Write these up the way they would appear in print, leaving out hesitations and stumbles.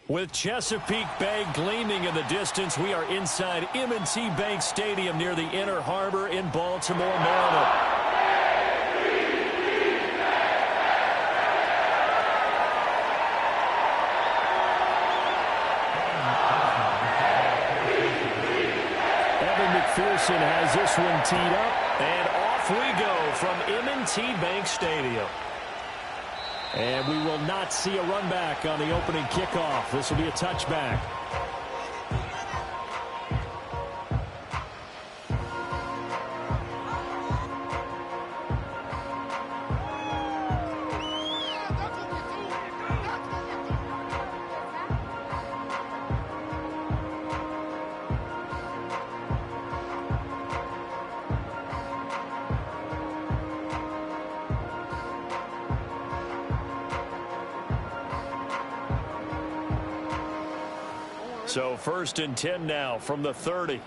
With Chesapeake Bay gleaming in the distance, we are inside M&T Bank Stadium near the Inner Harbor in Baltimore, Maryland. Evan McPherson has this one teed up, and off we go from M&T Bank Stadium. And we will not see a run back on the opening kickoff. This will be a touchback. So 1st and 10 now from the 30.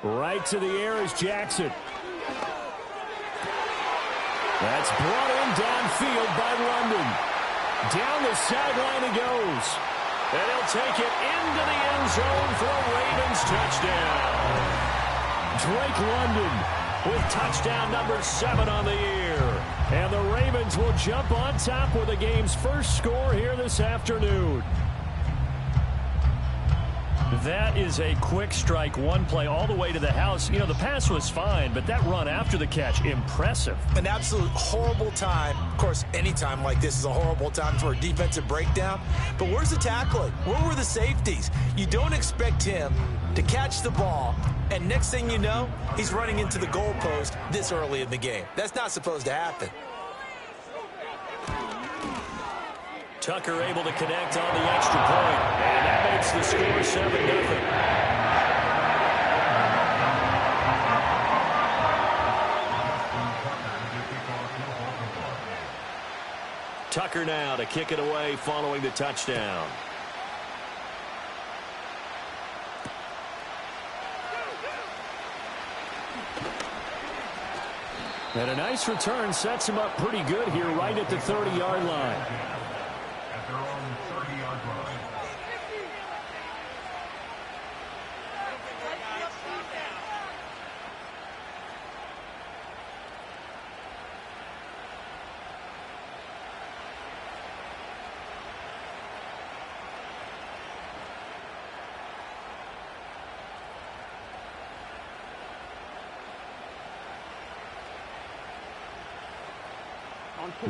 Right to the air is Jackson. That's brought in downfield by London. Down the sideline he goes. And he'll take it into the end zone for a Ravens touchdown. Drake London with touchdown number 7 on the year. And the Ravens will jump on top with the game's first score here this afternoon. That is a quick strike, one play all the way to the house. You know, the pass was fine, but that run after the catch, impressive. An absolute horrible time. Of course, any time like this is a horrible time for a defensive breakdown. But where's the tackling? Where were the safeties? You don't expect him to catch the ball, and next thing you know, he's running into the goalpost this early in the game. That's not supposed to happen. Tucker able to connect on the extra point, and that makes the score 7-0. Tucker now to kick it away following the touchdown. And a nice return sets him up pretty good here right at the 30-yard line. At their own 30-yard line.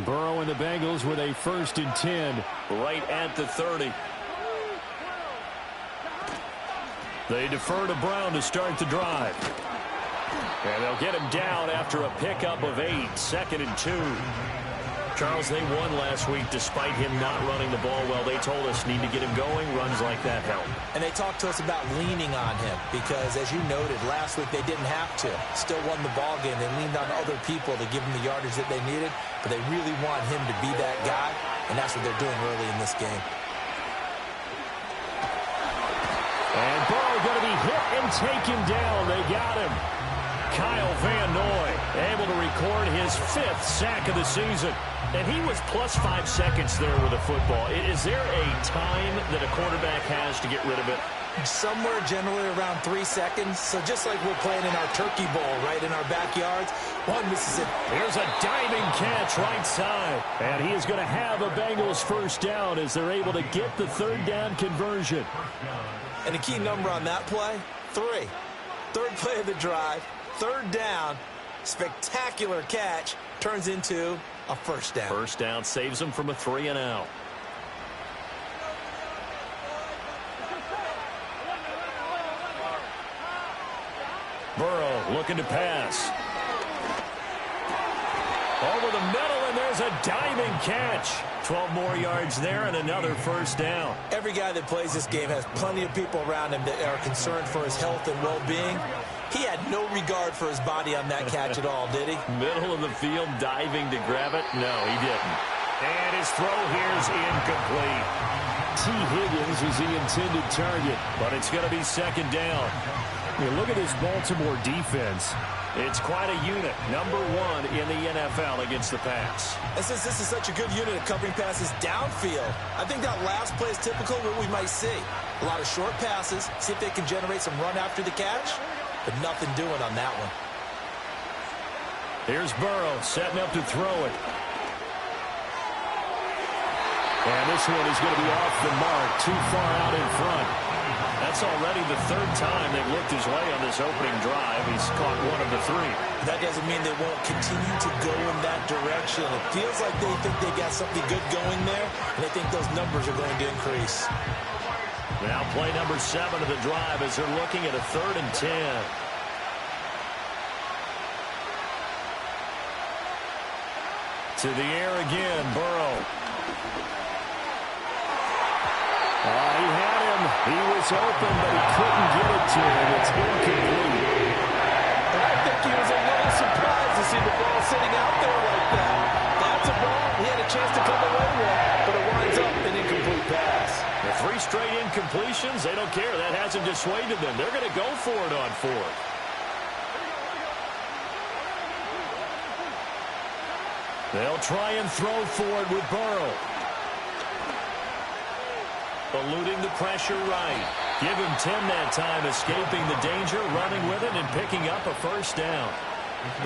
Burrow and the Bengals with a 1st and 10 right at the 30. They defer to Brown to start the drive. And they'll get him down after a pickup of 8, 2nd and 2. Charles, they won last week despite him not running the ball well. They told us need to get him going. Runs like that help. And they talked to us about leaning on him because, as you noted, last week they didn't have to. Still won the ball game. They leaned on other people to give them the yardage that they needed, but they really want him to be that guy, and that's what they're doing early in this game. And Burrow going to be hit and taken down. They got him. Kyle Van Noy able to record his 5th sack of the season. And he was plus 5 seconds there with the football. Is there a time that a quarterback has to get rid of it? Somewhere generally around 3 seconds. So just like we're playing in our turkey bowl right in our backyards, one Mississippi. Here's a diving catch right side. And he is going to have a Bengals 1st down as they're able to get the 3rd down conversion. And the key number on that play, 3. 3rd play of the drive, 3rd down, spectacular catch, turns into a 1st down. 1st down saves them from a 3-and-out. Burrow looking to pass. Over the middle, and there's a diving catch. 12 more yards there and another 1st down. Every guy that plays this game has plenty of people around him that are concerned for his health and well-being. He had no regard for his body on that catch at all, did he? Middle of the field, diving to grab it? No, he didn't. And his throw here is incomplete. T. Higgins was the intended target, but it's going to be 2nd down. You look at this Baltimore defense. It's quite a unit. Number 1 in the NFL against the pass. And since this is such a good unit of covering passes downfield, I think that last play is typical of what we might see. A lot of short passes, see if they can generate some run after the catch, but nothing doing on that one. Here's Burrow setting up to throw it. And this one is going to be off the mark, too far out in front. That's already the 3rd time they've looked his way on this opening drive. He's caught 1 of the 3. That doesn't mean they won't continue to go in that direction. It feels like they think they got something good going there, and they think those numbers are going to increase. Now play number 7 of the drive as they're looking at a 3rd and 10. To the air again, Burrow. He had him. He was open, but he couldn't get it to him. It's incomplete. And I think he was a little surprised to see the ball sitting out there like that. That's a ball he had a chance to come away with, but it winds up an incomplete pass. The 3 straight incompletions, they don't care. That hasn't dissuaded them. They're going to go for it on 4th. They'll try and throw for it with Burrow. Eluding the pressure right. Give him 10 that time, escaping the danger, running with it, and picking up a 1st down.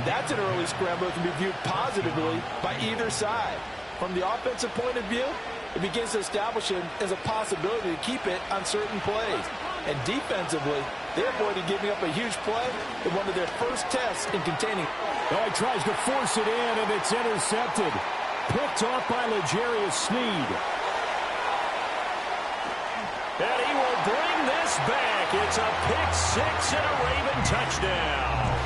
That's an early scramble that can be viewed positively by either side. From the offensive point of view, it begins to establish him as a possibility to keep it on certain plays. And defensively, they avoided giving up a huge play in one of their first tests in containing. Oh, he tries to force it in, and it's intercepted. Picked off by L'Jarius Sneed. And he will bring this back. It's a pick-6 and a Raven touchdown.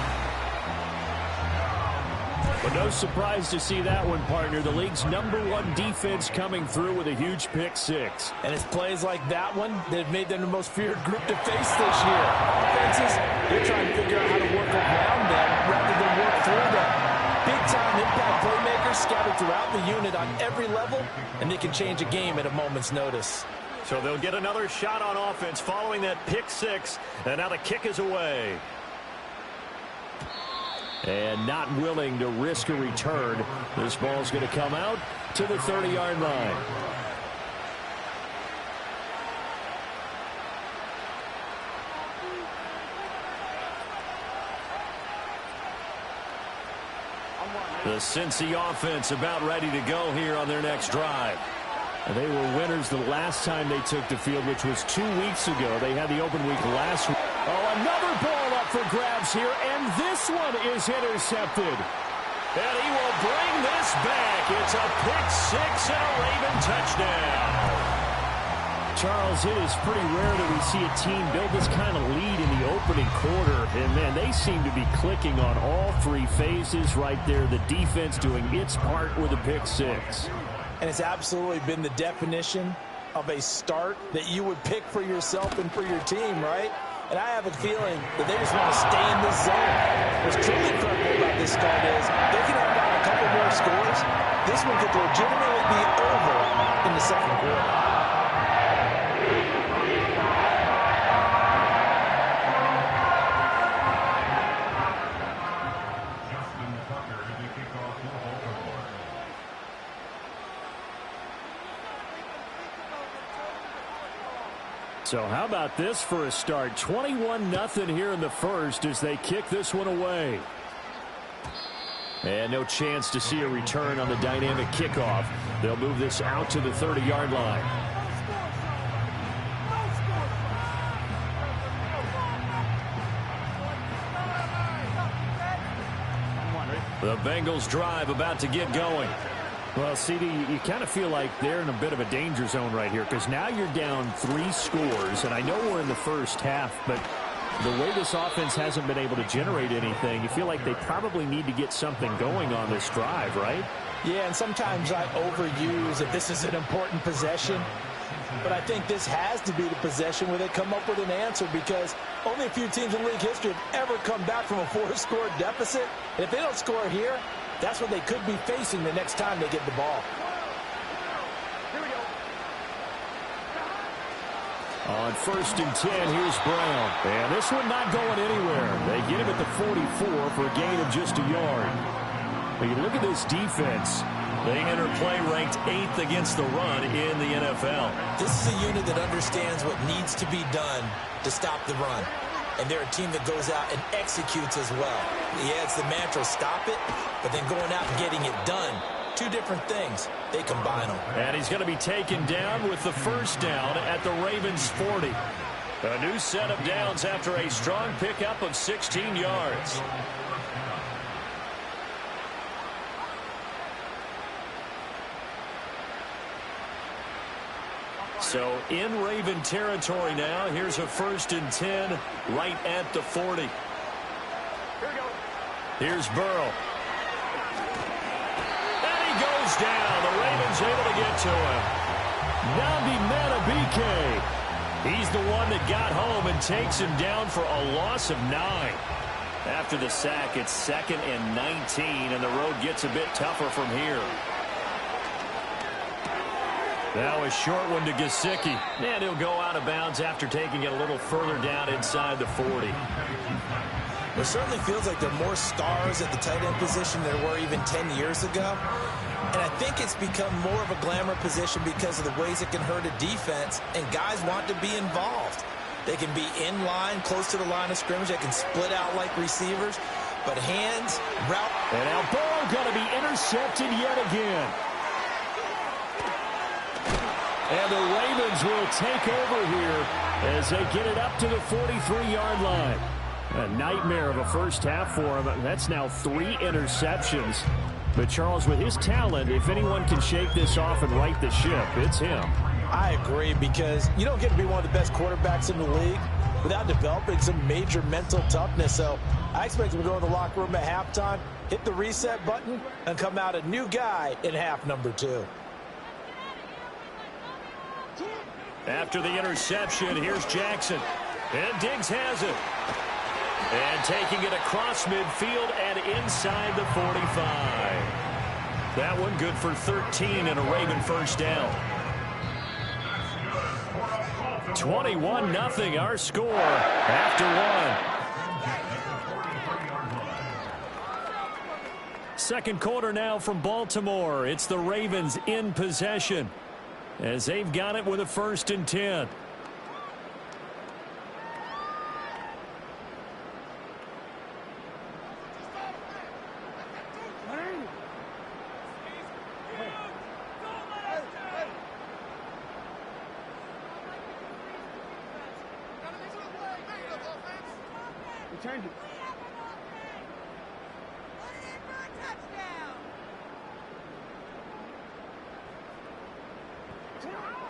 But no surprise to see that one, partner. The league's number 1 defense coming through with a huge pick-6. And it's plays like that one that have made them the most feared group to face this year. Offenses, they're trying to figure out how to work around them rather than work through them. Big-time impact playmakers scattered throughout the unit on every level, and they can change a game at a moment's notice. So they'll get another shot on offense following that pick-6, and now the kick is away. And not willing to risk a return. This ball's going to come out to the 30-yard line. The Cincy offense about ready to go here on their next drive. They were winners the last time they took the field, which was 2 weeks ago. They had the open week last week. Oh, another ball up for grabs here, and this one is intercepted. And he will bring this back. It's a pick-6 and a Raven touchdown. Charles, it is pretty rare that we see a team build this kind of lead in the opening quarter. And, man, they seem to be clicking on all 3 phases right there. The defense doing its part with a pick-6. And it's absolutely been the definition of a start that you would pick for yourself and for your team, right? And I have a feeling that they just want to stay in this zone. What's truly incredible about this start is they can have a couple more scores. This one could legitimately be over in the 2nd quarter. So how about this for a start? 21-0 here in the 1st as they kick this one away. And no chance to see a return on the dynamic kickoff. They'll move this out to the 30-yard line. The Bengals drive about to get going. Well, CD, you kind of feel like they're in a bit of a danger zone right here because now you're down 3 scores, and I know we're in the first half, but the way this offense hasn't been able to generate anything, you feel like they probably need to get something going on this drive, right? Yeah, and sometimes I overuse that this is an important possession, but I think this has to be the possession where they come up with an answer because only a few teams in league history have ever come back from a 4-score deficit, and if they don't score here, that's what they could be facing the next time they get the ball. On 1st and 10, here's Brown. And this one not going anywhere. They get him at the 44 for a gain of just a yard. When you look at this defense, they enter play ranked 8th against the run in the NFL. This is a unit that understands what needs to be done to stop the run. And they're a team that goes out and executes as well. Yeah, it's the mantra, stop it, but then going out and getting it done. Two different things. They combine them. And he's going to be taken down with the first down at the Ravens 40. A new set of downs after a strong pickup of 16 yards. So in Raven territory now. Here's a 1st and 10 right at the 40. Here we go. Here's Burrow. And he goes down. The Ravens able to get to him. Nabi Matabike. He's the one that got home and takes him down for a loss of 9. After the sack, it's 2nd and 19, and the road gets a bit tougher from here. Now a short one to Gesicki. And he'll go out of bounds after taking it a little further down inside the 40. It certainly feels like there are more stars at the tight end position than there were even 10 years ago. And I think it's become more of a glamour position because of the ways it can hurt a defense, and guys want to be involved. They can be in line, close to the line of scrimmage. They can split out like receivers. But hands, route. And now Burrow going to be intercepted yet again. And the Ravens will take over here as they get it up to the 43-yard line. A nightmare of a first half for him. That's now 3 interceptions. But Charles, with his talent, if anyone can shake this off and right the ship, it's him. I agree, because you don't get to be one of the best quarterbacks in the league without developing some major mental toughness. So I expect him to go in the locker room at halftime, hit the reset button, and come out a new guy in half number 2. After the interception, here's Jackson. And Diggs has it. And taking it across midfield and inside the 45. That one good for 13 and a Raven first down. 21-0 our score after 1. Second quarter now from Baltimore. It's the Ravens in possession as they've got it with a 1st and 10.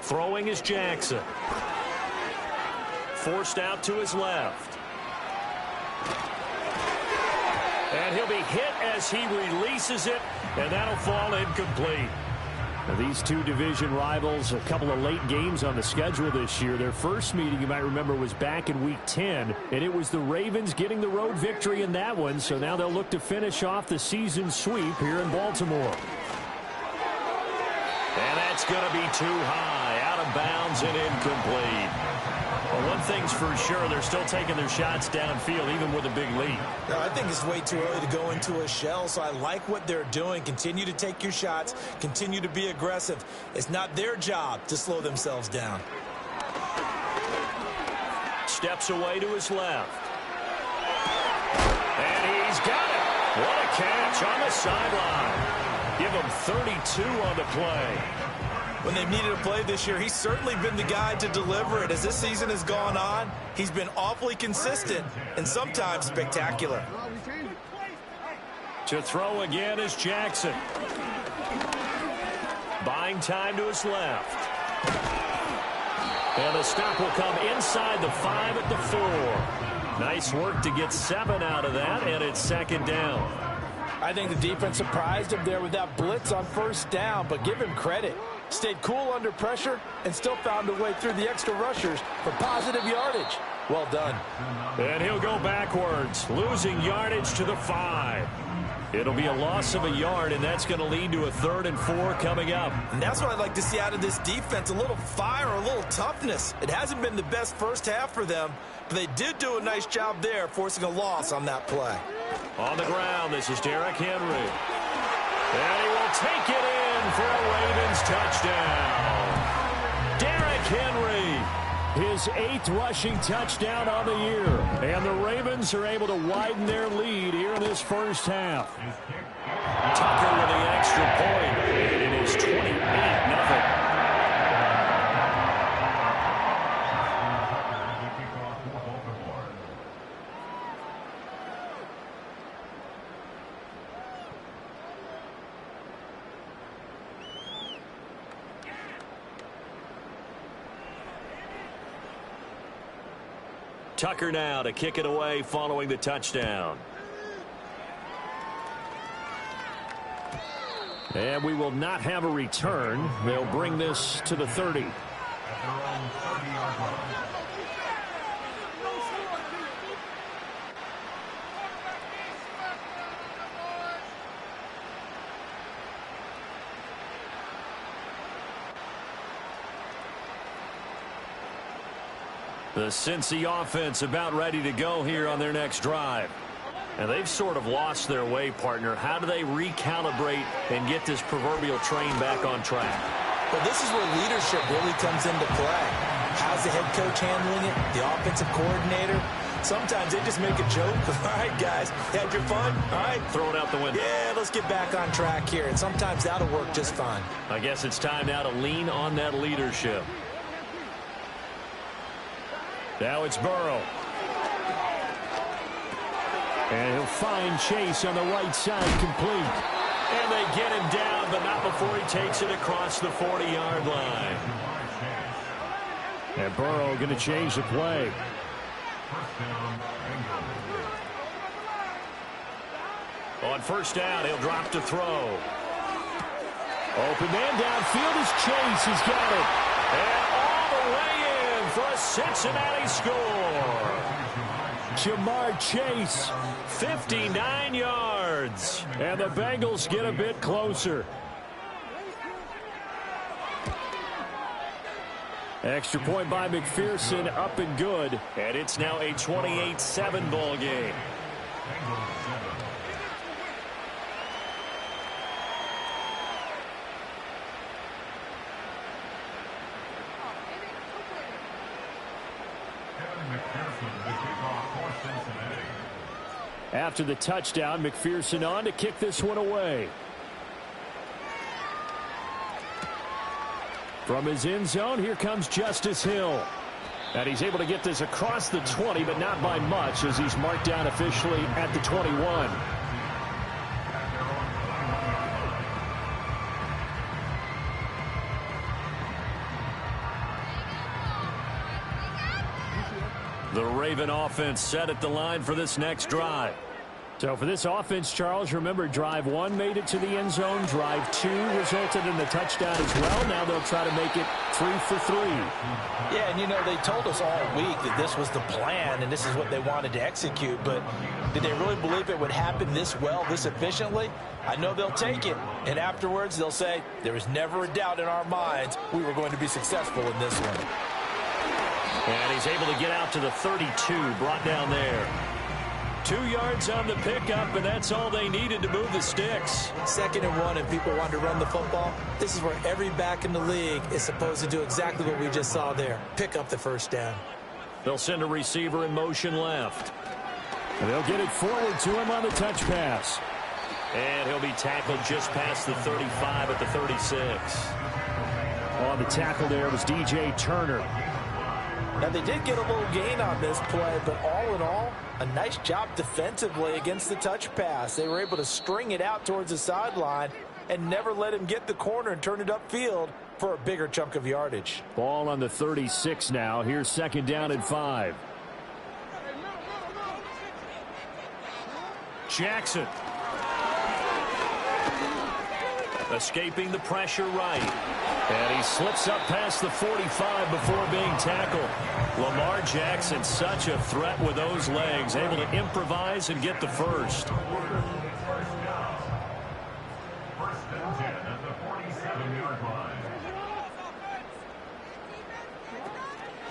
Throwing is Jackson. Forced out to his left. And he'll be hit as he releases it, and that'll fall incomplete. Now, these two division rivals, a couple of late games on the schedule this year. Their first meeting, you might remember, was back in Week 10, and it was the Ravens getting the road victory in that one, so now they'll look to finish off the season sweep here in Baltimore. And that's going to be too high, out of bounds and incomplete. Well, one thing's for sure, they're still taking their shots downfield, even with a big lead. No, I think it's way too early to go into a shell, so I like what they're doing. Continue to take your shots. Continue to be aggressive. It's not their job to slow themselves down. Steps away to his left. And he's got it. What a catch on the sideline. Give him 32 on the play. When they've needed a play this year, he's certainly been the guy to deliver it. As this season has gone on, he's been awfully consistent and sometimes spectacular. To throw again is Jackson. Buying time to his left. And the stop will come inside the 5 at the 4. Nice work to get 7 out of that, and it's 2nd down. I think the defense surprised him there with that blitz on 1st down, but give him credit. Stayed cool under pressure and still found a way through the extra rushers for positive yardage. Well done. And he'll go backwards, losing yardage to the 5. It'll be a loss of a yard, and that's going to lead to a 3rd and 4 coming up. And that's what I'd like to see out of this defense, a little fire, a little toughness. It hasn't been the best first half for them, but they did do a nice job there, forcing a loss on that play. On the ground, this is Derrick Henry. And he will take it in for a Ravens touchdown. Derrick Henry, his 8th rushing touchdown on the year. And the Ravens are able to widen their lead here in this first half. Tucker with the extra point, and it is 28-0. Tucker now to kick it away following the touchdown. And we will not have a return. They'll bring this to the 30. At their own 30-yard line. The Cincy offense about ready to go here on their next drive. And they've sort of lost their way, partner. How do they recalibrate and get this proverbial train back on track? Well, this is where leadership really comes into play. How's the head coach handling it? The offensive coordinator? Sometimes they just make a joke. All right, guys, had your fun? All right. Throw it out the window. Yeah, let's get back on track here. And sometimes that'll work just fine. I guess it's time now to lean on that leadership. Now it's Burrow. And he'll find Chase on the right side, complete. And they get him down, but not before he takes it across the 40-yard line. And Burrow going to change the play. On first down, he'll drop to throw. Open man downfield is Chase. He's got it. And all the way in for a Cincinnati score. Jamar Chase. 59 yards. And the Bengals get a bit closer. Extra point by McPherson, up and good. And it's now a 28-7 ball game. After the touchdown, McPherson on to kick this one away. From his end zone, here comes Justice Hill. And he's able to get this across the 20, but not by much, as he's marked down officially at the 21. The Raven offense set at the line for this next drive. So for this offense, Charles, remember, drive 1 made it to the end zone. Drive 2 resulted in the touchdown as well. Now they'll try to make it 3 for 3. Yeah, and you know, they told us all week that this was the plan and this is what they wanted to execute. But did they really believe it would happen this well, this efficiently? I know they'll take it. And afterwards, they'll say, there was never a doubt in our minds we were going to be successful in this one. And he's able to get out to the 32, brought down there. 2 yards on the pickup, and that's all they needed to move the sticks. 2nd and 1, and people want to run the football. This is where every back in the league is supposed to do exactly what we just saw there. Pick up the first down. They'll send a receiver in motion left. And they'll get it forward to him on the touch pass. And he'll be tackled just past the 35 at the 36. On the tackle there was DJ Turner. Now, they did get a little gain on this play, but all in all, a nice job defensively against the touch pass. They were able to string it out towards the sideline and never let him get the corner and turn it upfield for a bigger chunk of yardage. Ball on the 36 now. Here's 2nd down and 5. Jackson. Escaping the pressure right. And he slips up past the 45 before being tackled. Lamar Jackson, such a threat with those legs, able to improvise and get the first.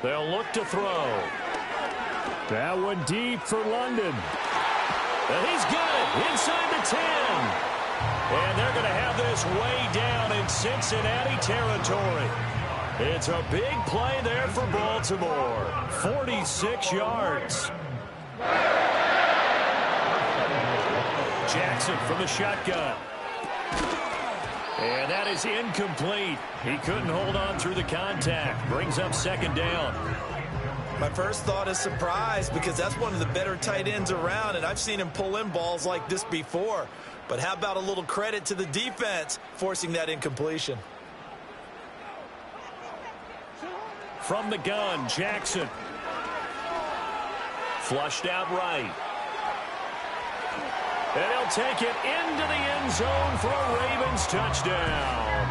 They'll look to throw. That one deep for London. And he's got it inside the 10. And they're going to have this way down in Cincinnati territory. It's a big play there for Baltimore. 46 yards. Jackson from the shotgun. And that is incomplete. He couldn't hold on through the contact. Brings up second down. My first thought is surprise because that's one of the better tight ends around, and I've seen him pull in balls like this before. But how about a little credit to the defense forcing that incompletion? From the gun, Jackson. Flushed out right. And he'll take it into the end zone for a Ravens touchdown.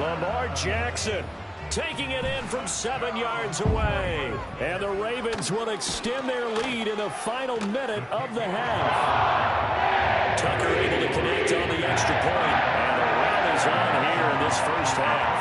Lamar Jackson taking it in from 7 yards away. And the Ravens will extend their lead in the final minute of the half. Tucker able to connect on the extra point. And the run is on here in this first half.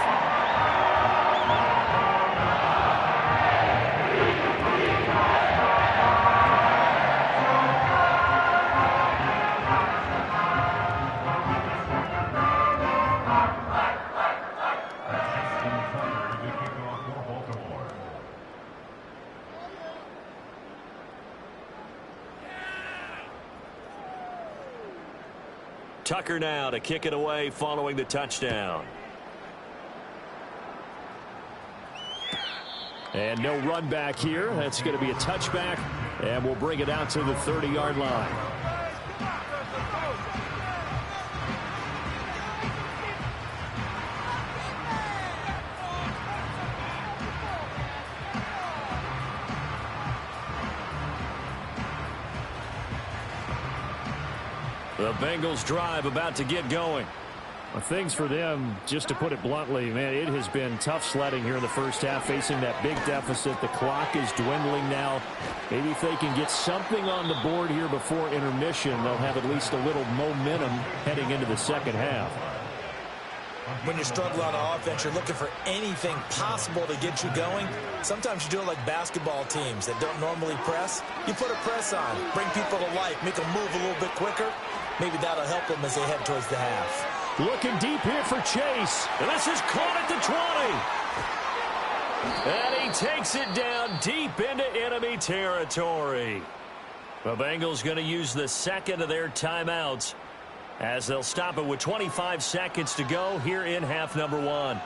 Tucker now to kick it away following the touchdown. And no run back here. That's going to be a touchback, and we'll bring it out to the 30-yard line. The Bengals drive about to get going. Well, things for them, just to put it bluntly, man, it has been tough sledding here in the first half, facing that big deficit. The clock is dwindling now. Maybe if they can get something on the board here before intermission, they'll have at least a little momentum heading into the second half. When you struggle on offense, you're looking for anything possible to get you going. Sometimes you do it like basketball teams that don't normally press. You put a press on, bring people to life, make them move a little bit quicker. Maybe that'll help them as they head towards the half. Looking deep here for Chase. And this is caught at the 20. And he takes it down deep into enemy territory. The Bengals going to use the second of their timeouts as they'll stop it with 25 seconds to go here in half number one.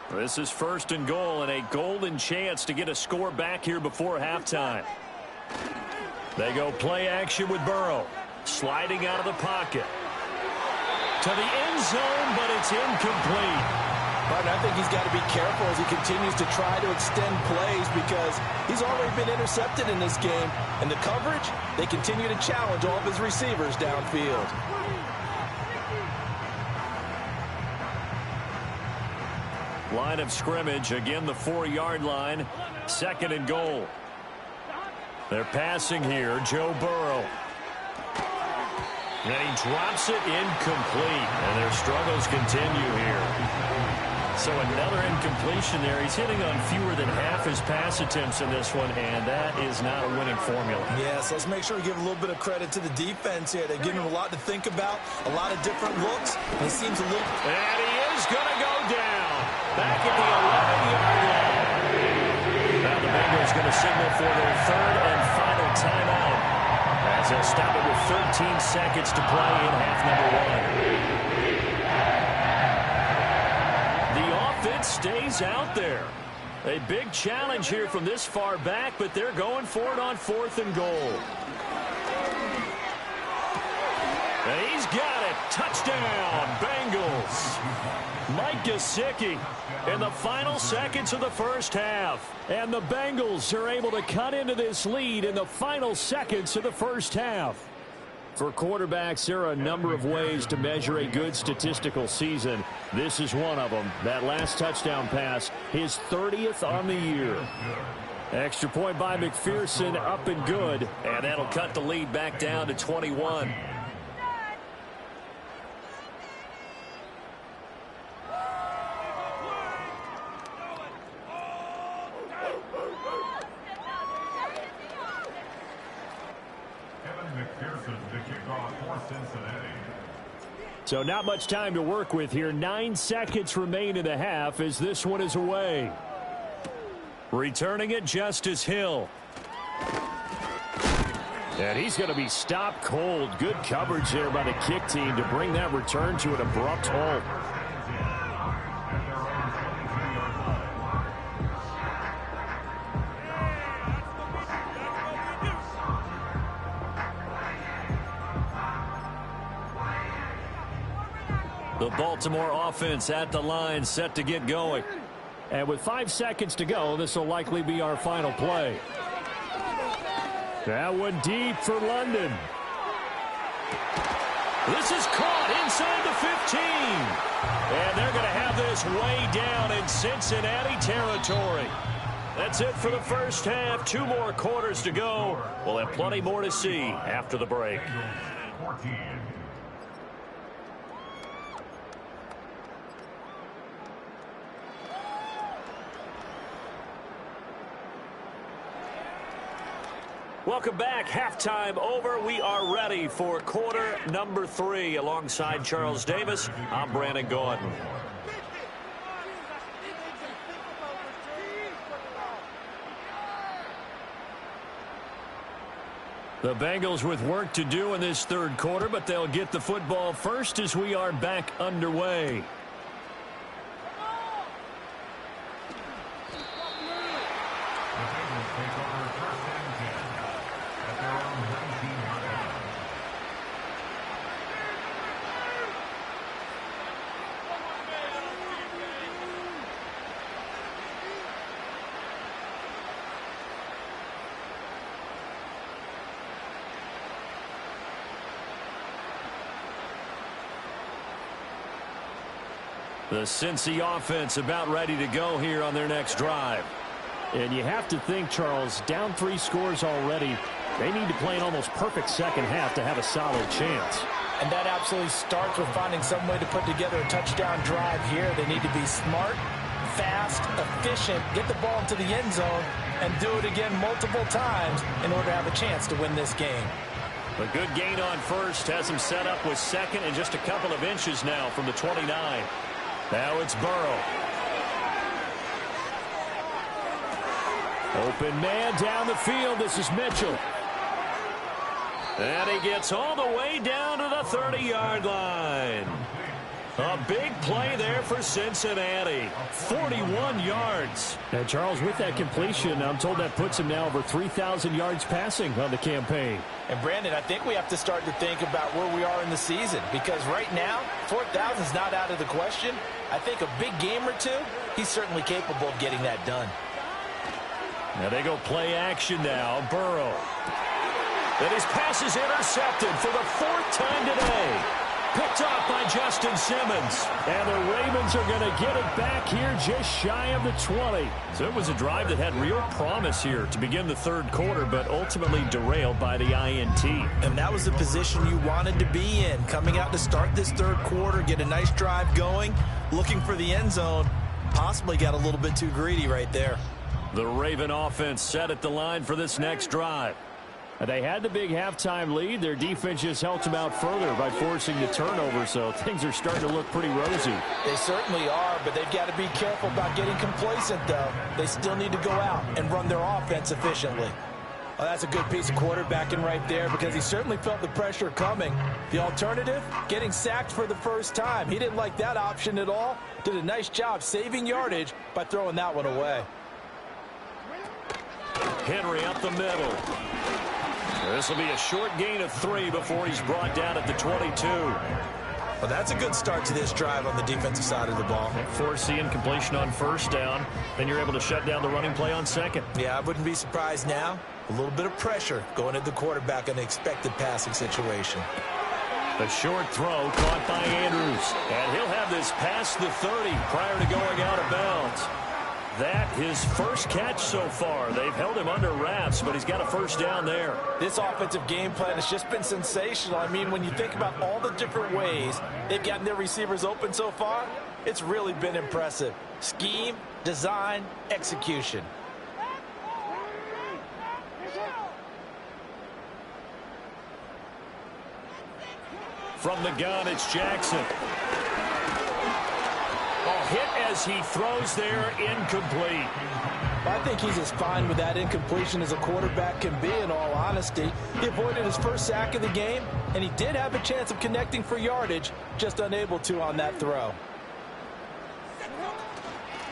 This is first and goal and a golden chance to get a score back here before halftime. They go play action with Burrow. Sliding out of the pocket. To the end zone, but it's incomplete. Martin, I think he's got to be careful as he continues to try to extend plays because he's already been intercepted in this game. And the coverage, they continue to challenge all of his receivers downfield. Line of scrimmage, again the 4-yard line. Second and goal. They're passing here, Joe Burrow. And he drops it incomplete. And their struggles continue here. So another incompletion there. He's hitting on fewer than half his pass attempts in this one, and that is not a winning formula. Yes, let's make sure we give a little bit of credit to the defense here. They're giving him a lot to think about, a lot of different looks. And it seems a little... And he is going to go down. Back at the 11-yard line. Now the Bengals going to signal for their third and final timeout as they'll stop it with 13 seconds to play in half number one. The offense stays out there. A big challenge here from this far back, but they're going for it on fourth and goal. And he's got it. Touchdown, Bengals. Mike Gesicki in the final seconds of the first half. And the Bengals are able to cut into this lead in the final seconds of the first half. For quarterbacks, there are a number of ways to measure a good statistical season. This is one of them. That last touchdown pass, his 30th on the year. Extra point by McPherson, up and good. And that'll cut the lead back down to 21. So not much time to work with here. 9 seconds remain in the half as this one is away. Returning it, Justice Hill. And he's going to be stopped cold. Good coverage there by the kick team to bring that return to an abrupt halt. The Baltimore offense at the line, set to get going. And with 5 seconds to go, this will likely be our final play. That one deep for London. This is caught inside the 15. And they're going to have this way down in Cincinnati territory. That's it for the first half. 2 more quarters to go. We'll have plenty more to see after the break. Welcome back. Halftime over. We are ready for quarter number 3. Alongside Charles Davis, I'm Brandon Gordon. The Bengals with work to do in this third quarter, but they'll get the football first as we are back underway. The Cincy offense about ready to go here on their next drive. And you have to think, Charles, down 3 scores already. They need to play an almost perfect second half to have a solid chance. And that absolutely starts with finding some way to put together a touchdown drive here. They need to be smart, fast, efficient, get the ball into the end zone, and do it again multiple times in order to have a chance to win this game. A good gain on first has him set up with second and just a couple of inches now from the 29. Now it's Burrow. Open man down the field. This is Mitchell. And he gets all the way down to the 30-yard line. A big play there for Cincinnati. 41 yards. And Charles, with that completion, I'm told that puts him now over 3,000 yards passing on the campaign. And Brandon, I think we have to start to think about where we are in the season, because right now, 4,000 is not out of the question. I think a big game or two, he's certainly capable of getting that done. Now they go play action now. Burrow. And his pass is intercepted for the 4th time today. Picked off by Justin Simmons. And the Ravens are going to get it back here just shy of the 20. So it was a drive that had real promise here to begin the third quarter, but ultimately derailed by the INT. And that was the position you wanted to be in. Coming out to start this third quarter, get a nice drive going, looking for the end zone. Possibly got a little bit too greedy right there. The Raven offense set at the line for this next drive. They had the big halftime lead. Their defense just helped them out further by forcing the turnover, so things are starting to look pretty rosy. They certainly are, but they've got to be careful about getting complacent, though. They still need to go out and run their offense efficiently. Well, that's a good piece of quarterbacking right there, because he certainly felt the pressure coming. The alternative, getting sacked for the first time. He didn't like that option at all. Did a nice job saving yardage by throwing that one away. Henry up the middle. This will be a short gain of 3 before he's brought down at the 22. Well, that's a good start to this drive on the defensive side of the ball. Force the incompletion on first down. Then you're able to shut down the running play on second. Yeah, I wouldn't be surprised now A little bit of pressure going at the quarterback in an expected passing situation. A short throw caught by Andrews. And he'll have this past the 30 prior to going out of bounds. That his first catch so far. They've held him under wraps, but he's got a first down there. This offensive game plan has just been sensational. I mean, when you think about all the different ways they've gotten their receivers open so far, it's really been impressive. Scheme, design, execution. From the gun, it's Jackson. Hit as he throws there, incomplete. I think he's as fine with that incompletion as a quarterback can be, in all honesty. He avoided his first sack of the game, and he did have a chance of connecting for yardage, just unable to on that throw.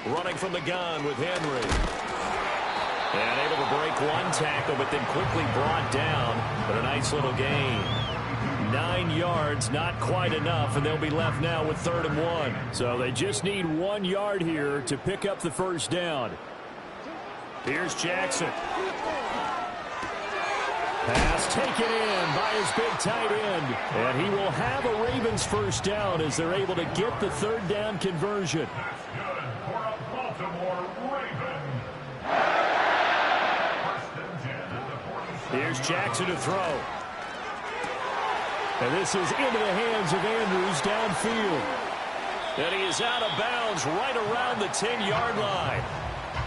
Running from the gun with Henry. And able to break one tackle, but then quickly brought down. But a nice little gain. 9 yards, not quite enough, and they'll be left now with 3rd and 1. So they just need 1 yard here to pick up the first down. Here's Jackson. Pass taken in by his big tight end. And he will have a Ravens first down as they're able to get the 3rd down conversion. That's good for a Baltimore Raven. First and 10 at the 46. Here's Jackson to throw. And this is into the hands of Andrews downfield. And he is out of bounds right around the 10-yard line.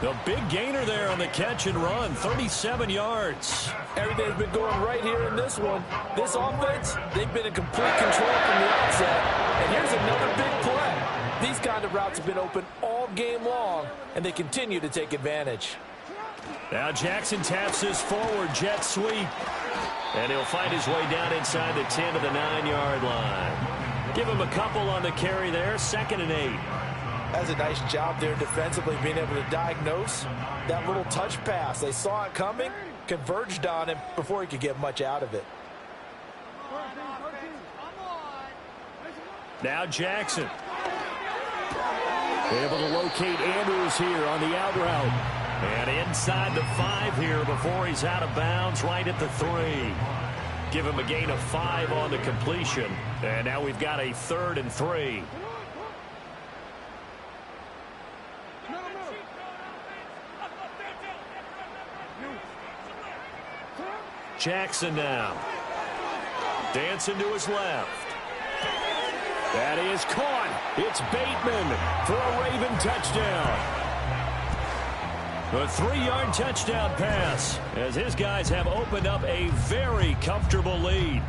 The big gainer there on the catch and run, 37 yards. Everything's been going right here in this one. This offense, they've been in complete control from the outset. And here's another big play. These kind of routes have been open all game long, and they continue to take advantage. Now Jackson taps his forward jet sweep. And he'll find his way down inside the 10 to the 9-yard line. Give him a couple on the carry there, 2nd and 8. That's a nice job there defensively, being able to diagnose that little touch pass. They saw it coming, converged on him before he could get much out of it. Now Jackson. Able to locate Andrews here on the out route. And inside the 5 here before he's out of bounds, right at the 3. Give him a gain of 5 on the completion. And now we've got a 3rd and 3. Jackson now. Dancing to his left. That is caught. It's Bateman for a Raven touchdown. A 3-yard touchdown pass as his guys have opened up a very comfortable lead.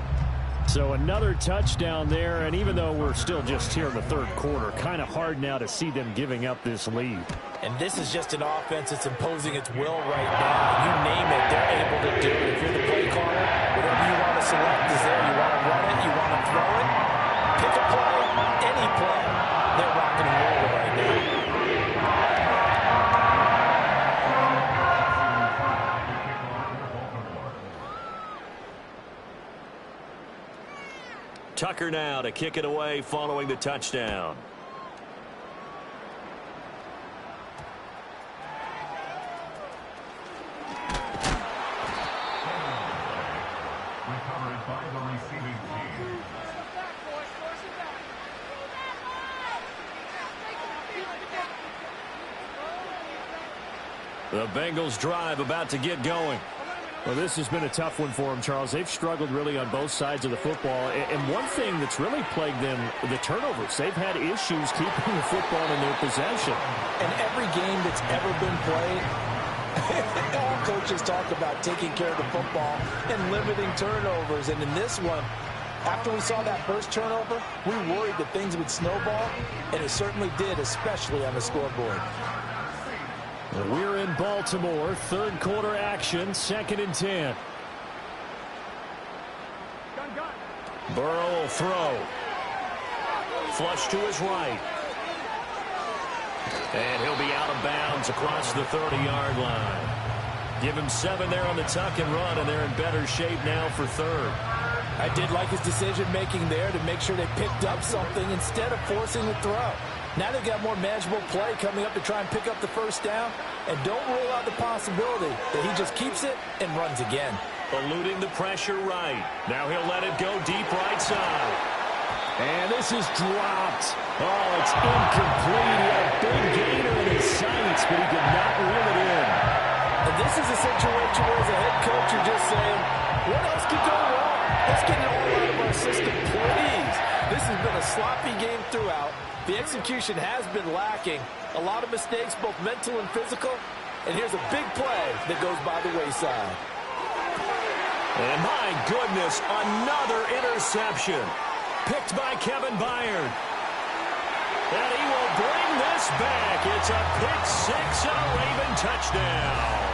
So another touchdown there, and even though we're still just here in the 3rd quarter, kind of hard now to see them giving up this lead. And this is just an offense that's imposing its will right now. You name it, they're able to do it. If you're the play caller, whatever you want to select is there. You want to run it, you want to throw it. Pick a play, any play. They're rocking and rolling right now. Tucker now to kick it away following the touchdown. Recovered by the receiving team. The Bengals drive about to get going. Well, this has been a tough one for them, Charles. They've struggled really on both sides of the football. And one thing that's really plagued them, the turnovers. They've had issues keeping the football in their possession. And every game that's ever been played, all coaches talk about taking care of the football and limiting turnovers. And in this one, after we saw that first turnover, we worried that things would snowball, and it certainly did, especially on the scoreboard. We're in Baltimore, 3rd quarter action, 2nd and 10. Burrow will throw. Flush to his right. And he'll be out of bounds across the 30-yard line. Give him 7 there on the tuck and run, and they're in better shape now for 3rd. I did like his decision-making there to make sure they picked up something instead of forcing the throw. Now they've got more manageable play coming up to try and pick up the first down. And don't rule out the possibility that he just keeps it and runs again. Eluding the pressure right. Now he'll let it go deep right side. And this is dropped. Oh, it's incomplete. He had a big gainer in his sights, but he could not reel it in. And this is a situation where as a head coach you're just saying, what else could go wrong? Let's get it all out of our system, please. This has been a sloppy game throughout. The execution has been lacking. A lot of mistakes, both mental and physical. And here's a big play that goes by the wayside. And my goodness, another interception. Picked by Kevin Byard. And he will bring this back. It's a pick six and a Raven touchdown.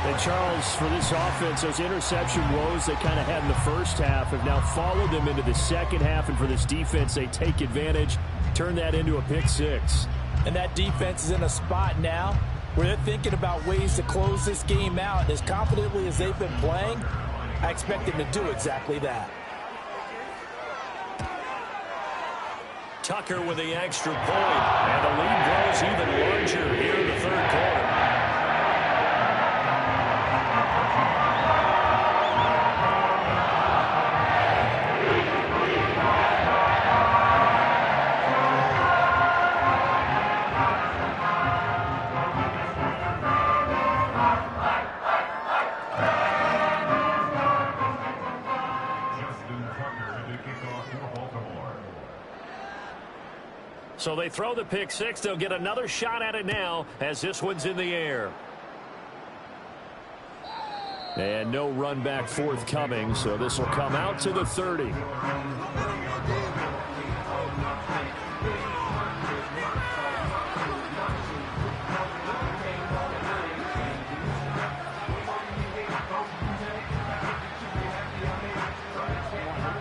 And Charles, for this offense, those interception woes they kind of had in the first half have now followed them into the second half. And for this defense, they take advantage, turn that into a pick six. And that defense is in a spot now where they're thinking about ways to close this game out. As confidently as they've been playing, I expect them to do exactly that. Tucker with the extra point, and the lead grows even larger here in the third quarter. So they throw the pick six. They'll get another shot at it now as this one's in the air. And no run back forthcoming, so this will come out to the 30.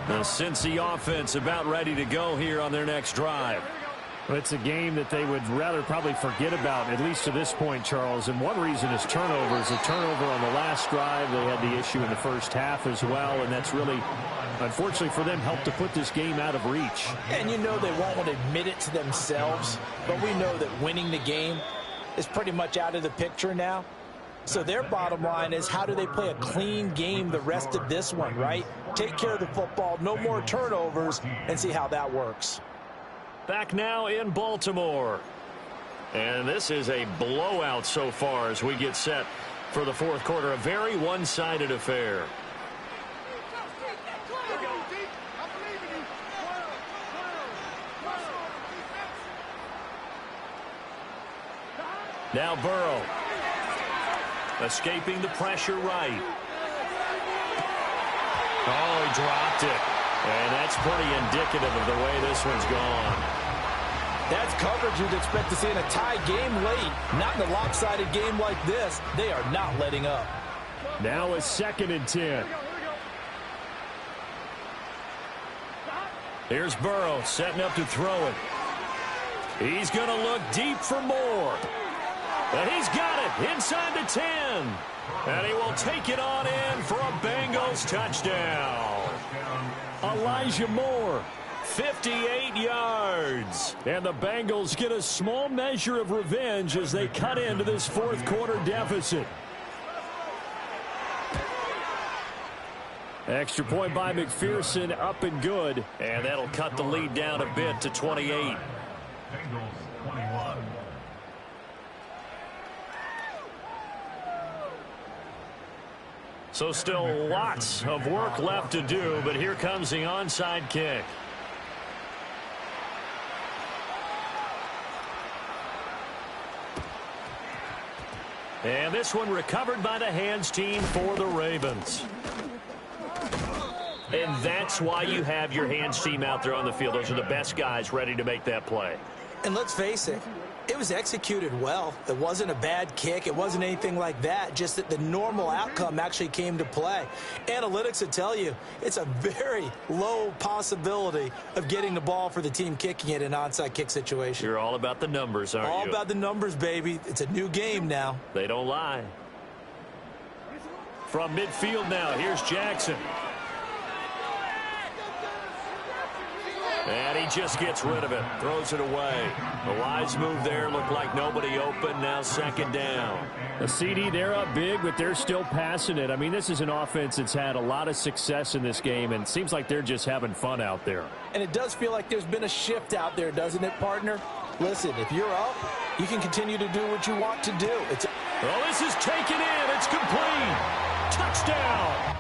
The Cincy offense about ready to go here on their next drive. Well, it's a game that they would rather probably forget about, at least to this point, Charles. And one reason is turnovers. A turnover on the last drive. They had the issue in the first half as well, and that's really, unfortunately for them, helped to put this game out of reach. And you know they won't want to admit it to themselves, but we know that winning the game is pretty much out of the picture now. So their bottom line is, how do they play a clean game the rest of this one, right? Take care of the football, no more turnovers, and see how that works. Back now in Baltimore. And this is a blowout so far as we get set for the fourth quarter. A very one-sided affair. Now Burrow. Escaping the pressure right. Oh, he dropped it. And that's pretty indicative of the way this one's gone. That's coverage you'd expect to see in a tie game late. Not in a lopsided game like this. They are not letting up. Now a 2nd and 10. Here's Burrow setting up to throw it. He's going to look deep for more. And he's got it inside the 10. And he will take it on in for a Bengals touchdown. Elijah Moore. 58 yards. And the Bengals get a small measure of revenge as they cut into this fourth quarter deficit. Extra point by McPherson, up and good. And that'll cut the lead down a bit to 28. Bengals 21. So still lots of work left to do, but here comes the onside kick. And this one recovered by the hands team for the Ravens. And that's why you have your hands team out there on the field. Those are the best guys ready to make that play. And let's face it, it was executed well. It wasn't a bad kick. It wasn't anything like that. Just that the normal outcome actually came to play. Analytics would tell you it's a very low possibility of getting the ball for the team kicking it in an onside kick situation. You're all about the numbers, aren't you? All about the numbers, baby. It's a new game now. They don't lie. From midfield now, here's Jackson. And he just gets rid of it, throws it away. A wise move there, looked like nobody open, now second down. A CD, they're up big, but they're still passing it. I mean, this is an offense that's had a lot of success in this game, and it seems like they're just having fun out there. And it does feel like there's been a shift out there, doesn't it, partner? Listen, if you're up, you can continue to do what you want to do. Well, this is taken in. It's complete. Touchdown.